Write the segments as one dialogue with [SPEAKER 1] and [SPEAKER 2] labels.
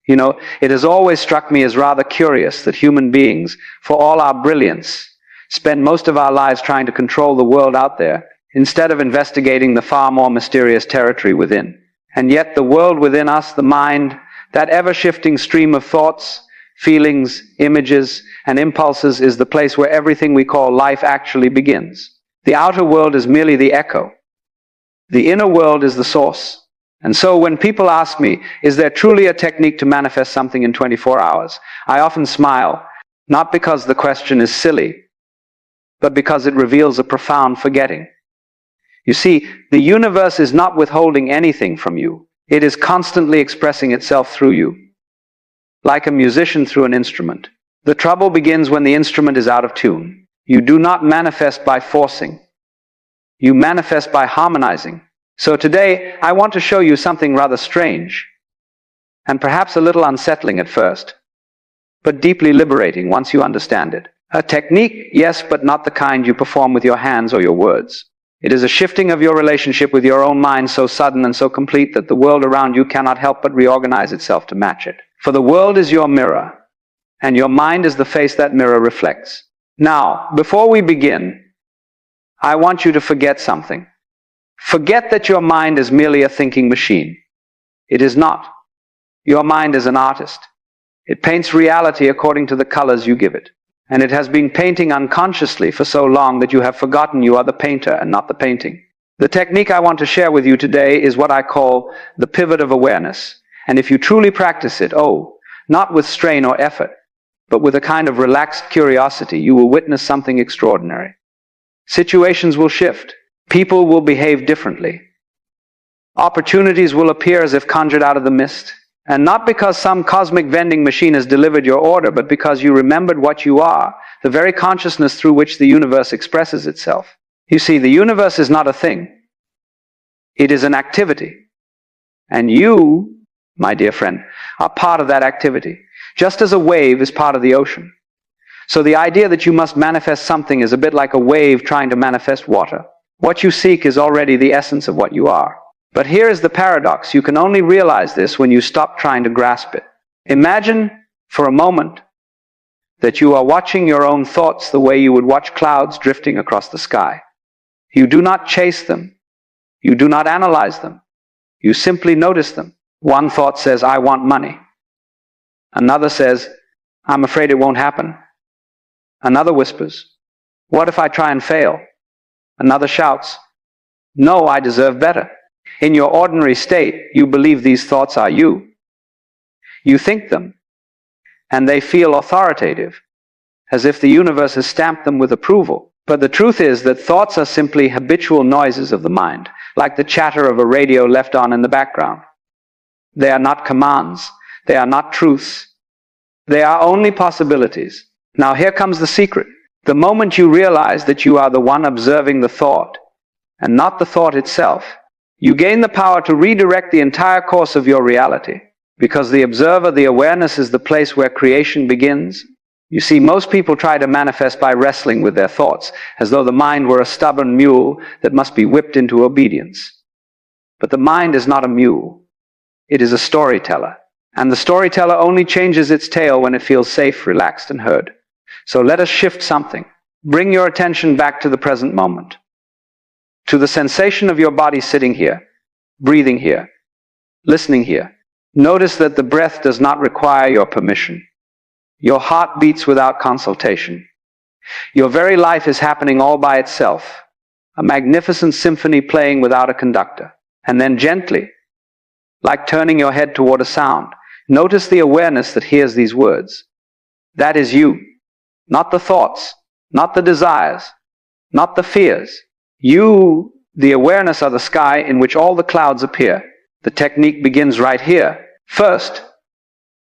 [SPEAKER 1] It has always struck me as rather curious that human beings, for all our brilliance, spend most of our lives trying to control the world out there, instead of investigating the far more mysterious territory within. And yet the world within us, the mind, that ever-shifting stream of thoughts, feelings, images, and impulses, is the place where everything we call life actually begins. The outer world is merely the echo. The inner world is the source. And so when people ask me, is there truly a technique to manifest something in 24 hours? I often smile, not because the question is silly, but because it reveals a profound forgetting. You see, the universe is not withholding anything from you. It is constantly expressing itself through you, like a musician through an instrument. The trouble begins when the instrument is out of tune. You do not manifest by forcing. You manifest by harmonizing. So today, I want to show you something rather strange, and perhaps a little unsettling at first, but deeply liberating once you understand it. A technique, yes, but not the kind you perform with your hands or your words. It is a shifting of your relationship with your own mind so sudden and so complete that the world around you cannot help but reorganize itself to match it. For the world is your mirror, and your mind is the face that mirror reflects. Now, before we begin, I want you to forget something. Forget that your mind is merely a thinking machine. It is not. Your mind is an artist. It paints reality according to the colors you give it. And it has been painting unconsciously for so long that you have forgotten you are the painter and not the painting. The technique I want to share with you today is what I call the pivot of awareness. And if you truly practice it, not with strain or effort, but with a kind of relaxed curiosity, you will witness something extraordinary. Situations will shift. People will behave differently. Opportunities will appear as if conjured out of the mist. And not because some cosmic vending machine has delivered your order, but because you remembered what you are, the very consciousness through which the universe expresses itself. You see, the universe is not a thing. It is an activity. And you, my dear friend, are part of that activity, just as a wave is part of the ocean. So the idea that you must manifest something is a bit like a wave trying to manifest water. What you seek is already the essence of what you are. But here is the paradox. You can only realize this when you stop trying to grasp it. Imagine for a moment that you are watching your own thoughts the way you would watch clouds drifting across the sky. You do not chase them. You do not analyze them. You simply notice them. One thought says, I want money. Another says, I'm afraid it won't happen. Another whispers, what if I try and fail? Another shouts, no, I deserve better. In your ordinary state, you believe these thoughts are you. You think them, and they feel authoritative, as if the universe has stamped them with approval. But the truth is that thoughts are simply habitual noises of the mind, like the chatter of a radio left on in the background. They are not commands. They are not truths. They are only possibilities. Now here comes the secret. The moment you realize that you are the one observing the thought, and not the thought itself, you gain the power to redirect the entire course of your reality. Because the observer, the awareness, is the place where creation begins. You see, most people try to manifest by wrestling with their thoughts, as though the mind were a stubborn mule that must be whipped into obedience. But the mind is not a mule. It is a storyteller. And the storyteller only changes its tail when it feels safe, relaxed, and heard. So let us shift something. Bring your attention back to the present moment. To the sensation of your body sitting here, breathing here, listening here. Notice that the breath does not require your permission. Your heart beats without consultation. Your very life is happening all by itself, a magnificent symphony playing without a conductor. And then gently, like turning your head toward a sound, notice the awareness that hears these words. That is you, not the thoughts, not the desires, not the fears. You, the awareness, are the sky in which all the clouds appear. The technique begins right here. First,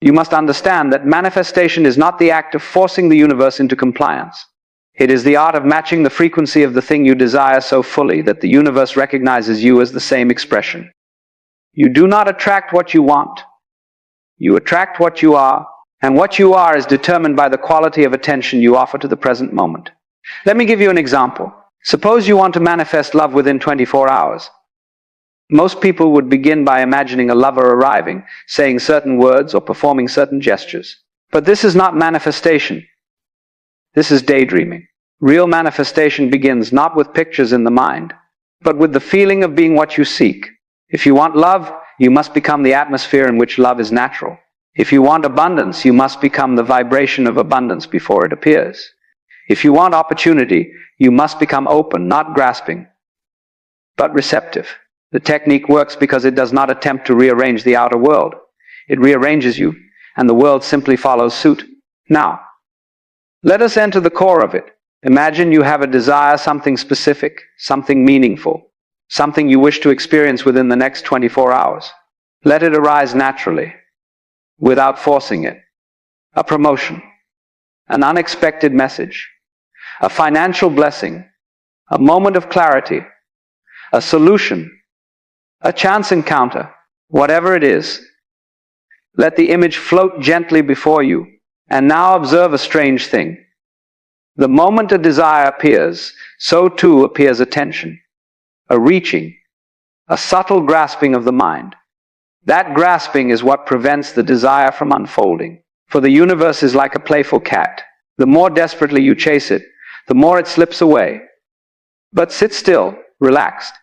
[SPEAKER 1] you must understand that manifestation is not the act of forcing the universe into compliance. It is the art of matching the frequency of the thing you desire so fully that the universe recognizes you as the same expression. You do not attract what you want. You attract what you are, and what you are is determined by the quality of attention you offer to the present moment. Let me give you an example. Suppose you want to manifest love within 24 hours. Most people would begin by imagining a lover arriving, saying certain words or performing certain gestures. But this is not manifestation. This is daydreaming. Real manifestation begins not with pictures in the mind, but with the feeling of being what you seek. If you want love, you must become the atmosphere in which love is natural. If you want abundance, you must become the vibration of abundance before it appears. If you want opportunity, you must become open, not grasping, but receptive. The technique works because it does not attempt to rearrange the outer world. It rearranges you, and the world simply follows suit. Now, let us enter the core of it. Imagine you have a desire, something specific, something meaningful, something you wish to experience within the next 24 hours. Let it arise naturally, without forcing it. A promotion, an unexpected message, a financial blessing, a moment of clarity, a solution, a chance encounter, whatever it is. Let the image float gently before you, and now observe a strange thing. The moment a desire appears, so too appears attention, a reaching, a subtle grasping of the mind. That grasping is what prevents the desire from unfolding. For the universe is like a playful cat. The more desperately you chase it, the more it slips away. But sit still, relaxed,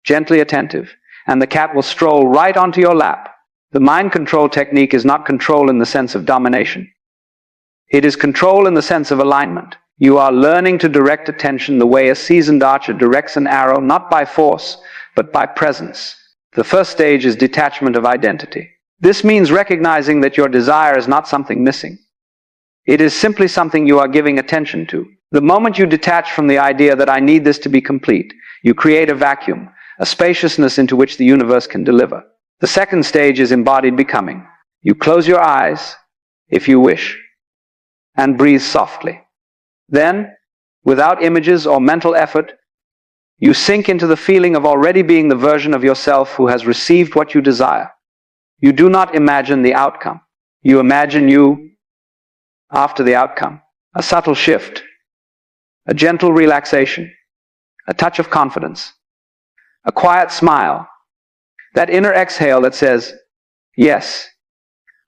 [SPEAKER 1] gently attentive, and the cat will stroll right onto your lap. The mind control technique is not control in the sense of domination. It is control in the sense of alignment. You are learning to direct attention the way a seasoned archer directs an arrow, not by force, but by presence. The first stage is detachment of identity. This means recognizing that your desire is not something missing. It is simply something you are giving attention to. The moment you detach from the idea that I need this to be complete, you create a vacuum, a spaciousness into which the universe can deliver. The second stage is embodied becoming. You close your eyes, if you wish, and breathe softly. Then, without images or mental effort, you sink into the feeling of already being the version of yourself who has received what you desire. You do not imagine the outcome. You imagine you after the outcome. A subtle shift, a gentle relaxation, a touch of confidence, a quiet smile, that inner exhale that says, yes,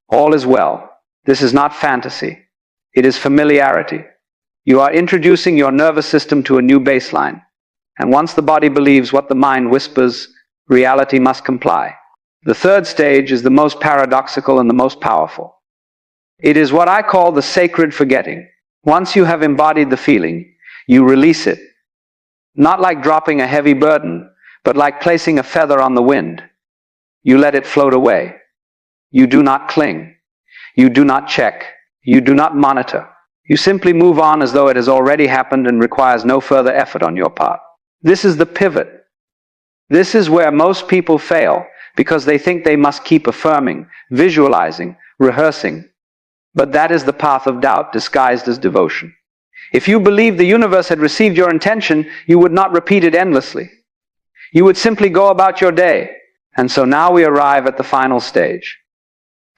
[SPEAKER 1] all is well. This is not fantasy. It is familiarity. You are introducing your nervous system to a new baseline. And once the body believes what the mind whispers, reality must comply. The third stage is the most paradoxical and the most powerful. It is what I call the sacred forgetting. Once you have embodied the feeling, you release it. Not like dropping a heavy burden, but like placing a feather on the wind. You let it float away. You do not cling. You do not check. You do not monitor. You simply move on as though it has already happened and requires no further effort on your part. This is the pivot. This is where most people fail, because they think they must keep affirming, visualizing, rehearsing. But that is the path of doubt disguised as devotion. If you believed the universe had received your intention, you would not repeat it endlessly. You would simply go about your day. And so now we arrive at the final stage,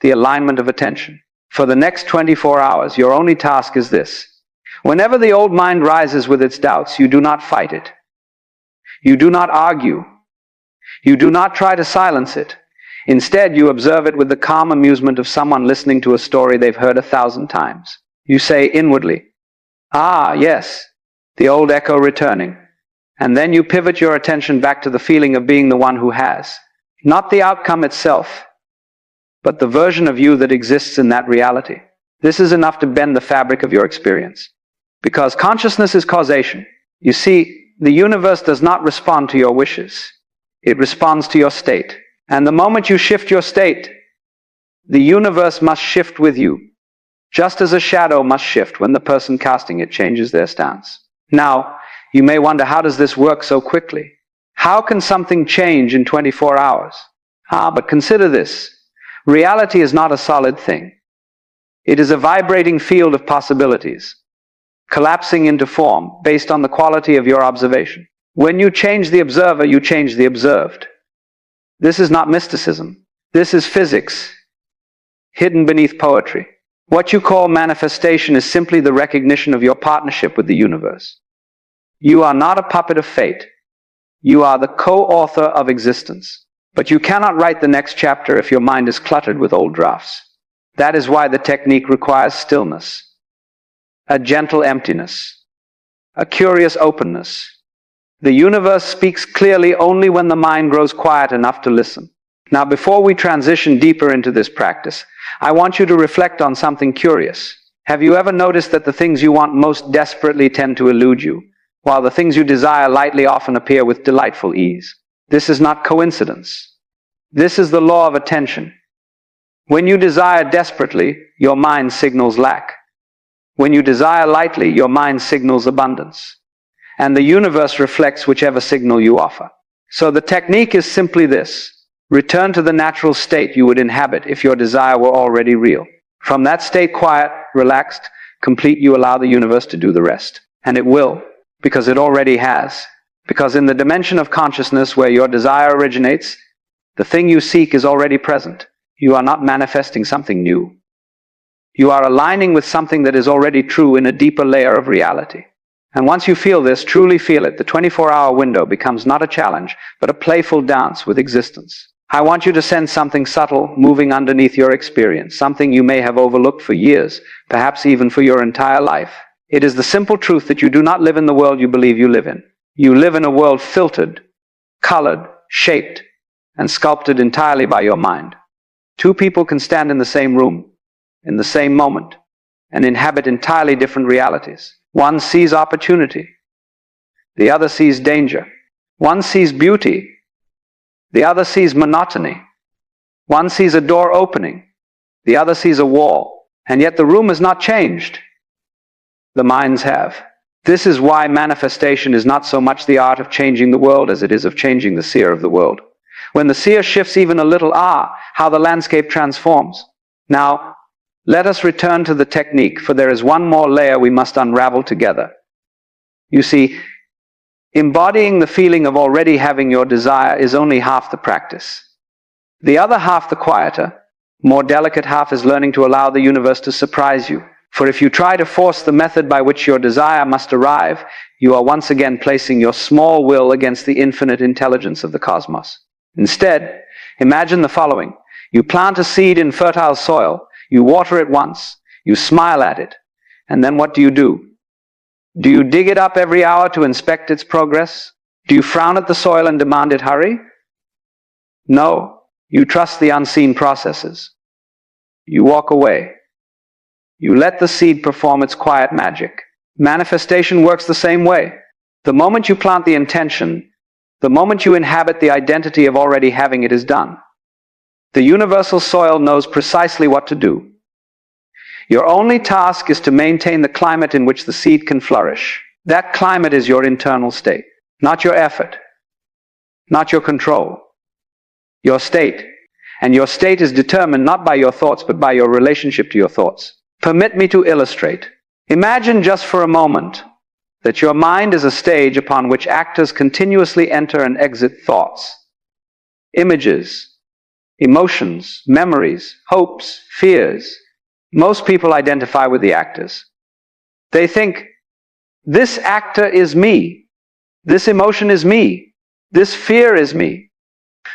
[SPEAKER 1] the alignment of attention. For the next 24 hours, your only task is this. Whenever the old mind rises with its doubts, you do not fight it. You do not argue. You do not try to silence it. Instead, you observe it with the calm amusement of someone listening to a story they've heard 1,000 times. You say inwardly, ah, yes, the old echo returning. And then you pivot your attention back to the feeling of being the one who has. Not the outcome itself, but the version of you that exists in that reality. This is enough to bend the fabric of your experience. Because consciousness is causation. You see, the universe does not respond to your wishes. It responds to your state. And the moment you shift your state, the universe must shift with you. Just as a shadow must shift when the person casting it changes their stance. Now, you may wonder, how does this work so quickly? How can something change in 24 hours? But consider this. Reality is not a solid thing. It is a vibrating field of possibilities, collapsing into form based on the quality of your observation. When you change the observer, you change the observed. This is not mysticism. This is physics, hidden beneath poetry. What you call manifestation is simply the recognition of your partnership with the universe. You are not a puppet of fate. You are the co-author of existence. But you cannot write the next chapter if your mind is cluttered with old drafts. That is why the technique requires stillness, a gentle emptiness, a curious openness. The universe speaks clearly only when the mind grows quiet enough to listen. Now, before we transition deeper into this practice, I want you to reflect on something curious. Have you ever noticed that the things you want most desperately tend to elude you, while the things you desire lightly often appear with delightful ease? This is not coincidence. This is the law of attention. When you desire desperately, your mind signals lack. When you desire lightly, your mind signals abundance. And the universe reflects whichever signal you offer. So the technique is simply this. Return to the natural state you would inhabit if your desire were already real. From that state, quiet, relaxed, complete, you allow the universe to do the rest. And it will, because it already has. Because in the dimension of consciousness where your desire originates, the thing you seek is already present. You are not manifesting something new. You are aligning with something that is already true in a deeper layer of reality. And once you feel this, truly feel it, the 24-hour window becomes not a challenge, but a playful dance with existence. I want you to sense something subtle moving underneath your experience, something you may have overlooked for years, perhaps even for your entire life. It is the simple truth that you do not live in the world you believe you live in. You live in a world filtered, colored, shaped, and sculpted entirely by your mind. Two people can stand in the same room, in the same moment, and inhabit entirely different realities. One sees opportunity. The other sees danger. One sees beauty. The other sees monotony. One sees a door opening. The other sees a wall. And yet the room has not changed. The minds have. This is why manifestation is not so much the art of changing the world as it is of changing the seer of the world. When the seer shifts even a little, how the landscape transforms. Now, let us return to the technique, for there is one more layer we must unravel together. You see, embodying the feeling of already having your desire is only half the practice. The other half, the quieter, more delicate half, is learning to allow the universe to surprise you. For if you try to force the method by which your desire must arrive, you are once again placing your small will against the infinite intelligence of the cosmos. Instead, imagine the following. You plant a seed in fertile soil, you water it once, you smile at it, and then what do? Do you dig it up every hour to inspect its progress? Do you frown at the soil and demand it hurry? No, you trust the unseen processes. You walk away. You let the seed perform its quiet magic. Manifestation works the same way. The moment you plant the intention, the moment you inhabit the identity of already having, it is done. The universal soil knows precisely what to do. Your only task is to maintain the climate in which the seed can flourish. That climate is your internal state, not your effort, not your control. Your state. And your state is determined not by your thoughts, but by your relationship to your thoughts. Permit me to illustrate. Imagine just for a moment that your mind is a stage upon which actors continuously enter and exit thoughts, images, emotions, memories, hopes, fears. Most people identify with the actors. They think, this actor is me. This emotion is me. This fear is me.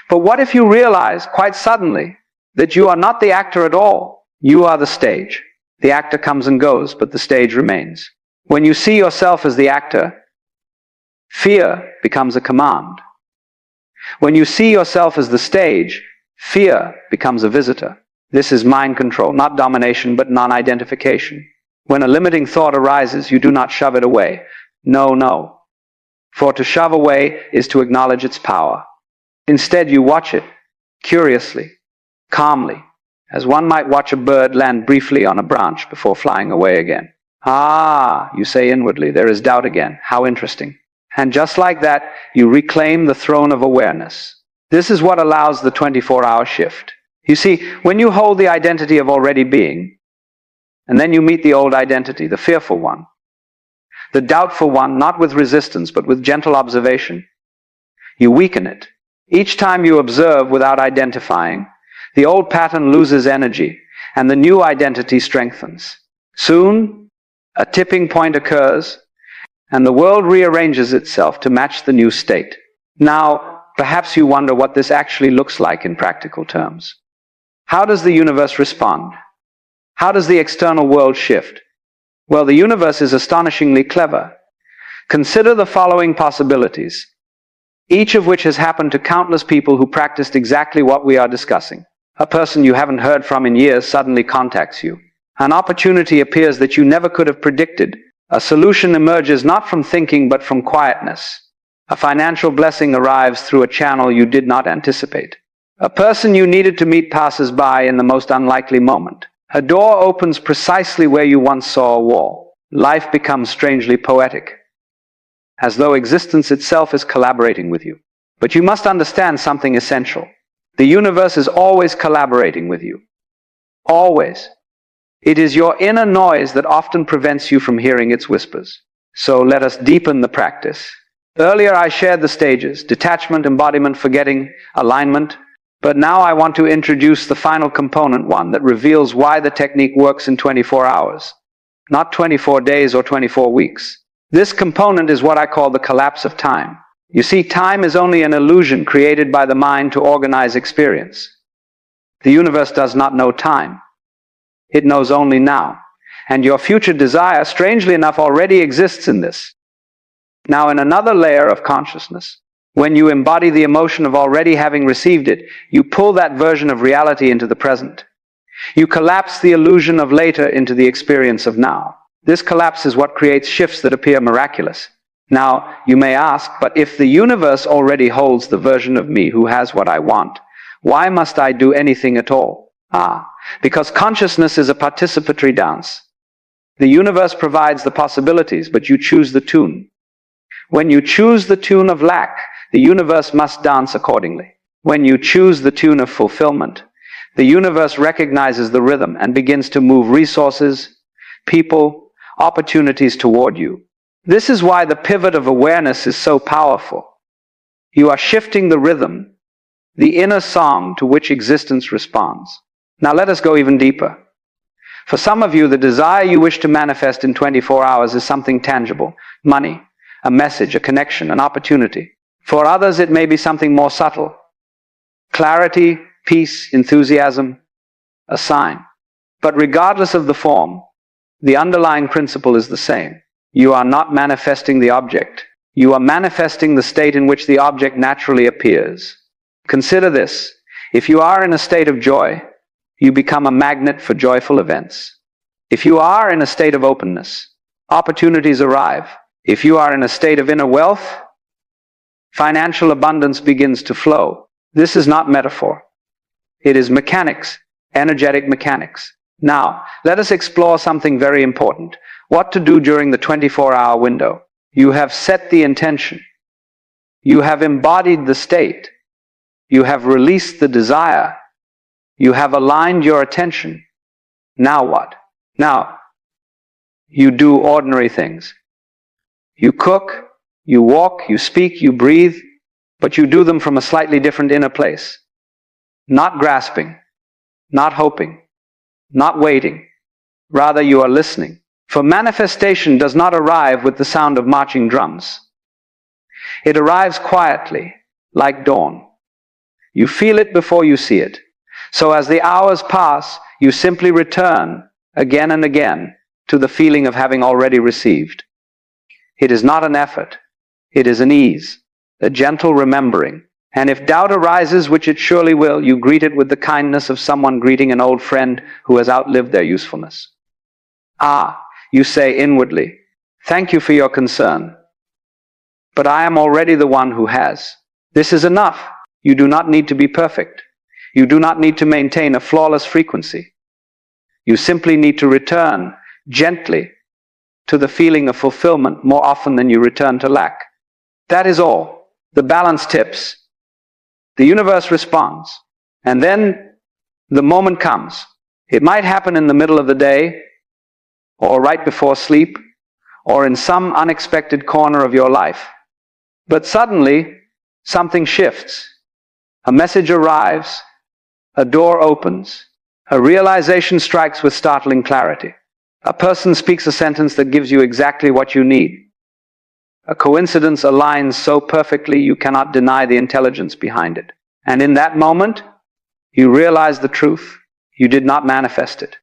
[SPEAKER 1] But what if you realize quite suddenly that you are not the actor at all? You are the stage. The actor comes and goes, but the stage remains. When you see yourself as the actor, fear becomes a command. When you see yourself as the stage, fear becomes a visitor. This is mind control, not domination, but non-identification. When a limiting thought arises, you do not shove it away. No. For to shove away is to acknowledge its power. Instead, you watch it, curiously, calmly, as one might watch a bird land briefly on a branch before flying away again. You say inwardly, there is doubt again. How interesting. And just like that, you reclaim the throne of awareness. This is what allows the 24-hour shift. You see, when you hold the identity of already being, and then you meet the old identity, the fearful one, the doubtful one, not with resistance, but with gentle observation, you weaken it. Each time you observe without identifying, the old pattern loses energy, and the new identity strengthens. Soon, a tipping point occurs, and the world rearranges itself to match the new state. Now, perhaps you wonder what this actually looks like in practical terms. How does the universe respond? How does the external world shift? Well, the universe is astonishingly clever. Consider the following possibilities, each of which has happened to countless people who practiced exactly what we are discussing. A person you haven't heard from in years suddenly contacts you. An opportunity appears that you never could have predicted. A solution emerges not from thinking but from quietness. A financial blessing arrives through a channel you did not anticipate. A person you needed to meet passes by in the most unlikely moment. A door opens precisely where you once saw a wall. Life becomes strangely poetic, as though existence itself is collaborating with you. But you must understand something essential. The universe is always collaborating with you. Always. It is your inner noise that often prevents you from hearing its whispers. So let us deepen the practice. Earlier I shared the stages: detachment, embodiment, forgetting, alignment. But now I want to introduce the final component, one that reveals why the technique works in 24 hours, not 24 days or 24 weeks. This component is what I call the collapse of time. You see, time is only an illusion created by the mind to organize experience. The universe does not know time. It knows only now. And your future desire, strangely enough, already exists in this. Now, in another layer of consciousness, when you embody the emotion of already having received it, you pull that version of reality into the present. You collapse the illusion of later into the experience of now. This collapse is what creates shifts that appear miraculous. Now, you may ask, but if the universe already holds the version of me who has what I want, why must I do anything at all? Because consciousness is a participatory dance. The universe provides the possibilities, but you choose the tune. When you choose the tune of lack, the universe must dance accordingly. When you choose the tune of fulfillment, the universe recognizes the rhythm and begins to move resources, people, opportunities toward you. This is why the pivot of awareness is so powerful. You are shifting the rhythm, the inner song to which existence responds. Now let us go even deeper. For some of you, the desire you wish to manifest in 24 hours is something tangible: money, a message, a connection, an opportunity. For others, it may be something more subtle: clarity, peace, enthusiasm, a sign. But regardless of the form, the underlying principle is the same. You are not manifesting the object. You are manifesting the state in which the object naturally appears. Consider this. If you are in a state of joy, you become a magnet for joyful events. If you are in a state of openness, opportunities arrive. If you are in a state of inner wealth, financial abundance begins to flow. This is not metaphor. It is mechanics, energetic mechanics. Now, let us explore something very important. What to do during the 24-hour window. You have set the intention. You have embodied the state. You have released the desire. You have aligned your attention. Now what? Now, you do ordinary things. You cook, you walk, you speak, you breathe, but you do them from a slightly different inner place. Not grasping, not hoping, not waiting. Rather, you are listening. For manifestation does not arrive with the sound of marching drums. It arrives quietly, like dawn. You feel it before you see it. So as the hours pass, you simply return again and again to the feeling of having already received. It is not an effort. It is an ease, a gentle remembering. And if doubt arises, which it surely will, you greet it with the kindness of someone greeting an old friend who has outlived their usefulness. You say inwardly, "Thank you for your concern. But I am already the one who has." This is enough. You do not need to be perfect. You do not need to maintain a flawless frequency. You simply need to return gently to the feeling of fulfillment more often than you return to lack. That is all. The balance tips. The universe responds. And then the moment comes. It might happen in the middle of the day, or right before sleep, or in some unexpected corner of your life. But suddenly, something shifts. A message arrives. A door opens. A realization strikes with startling clarity. A person speaks a sentence that gives you exactly what you need. A coincidence aligns so perfectly you cannot deny the intelligence behind it. And in that moment, you realize the truth. You did not manifest it.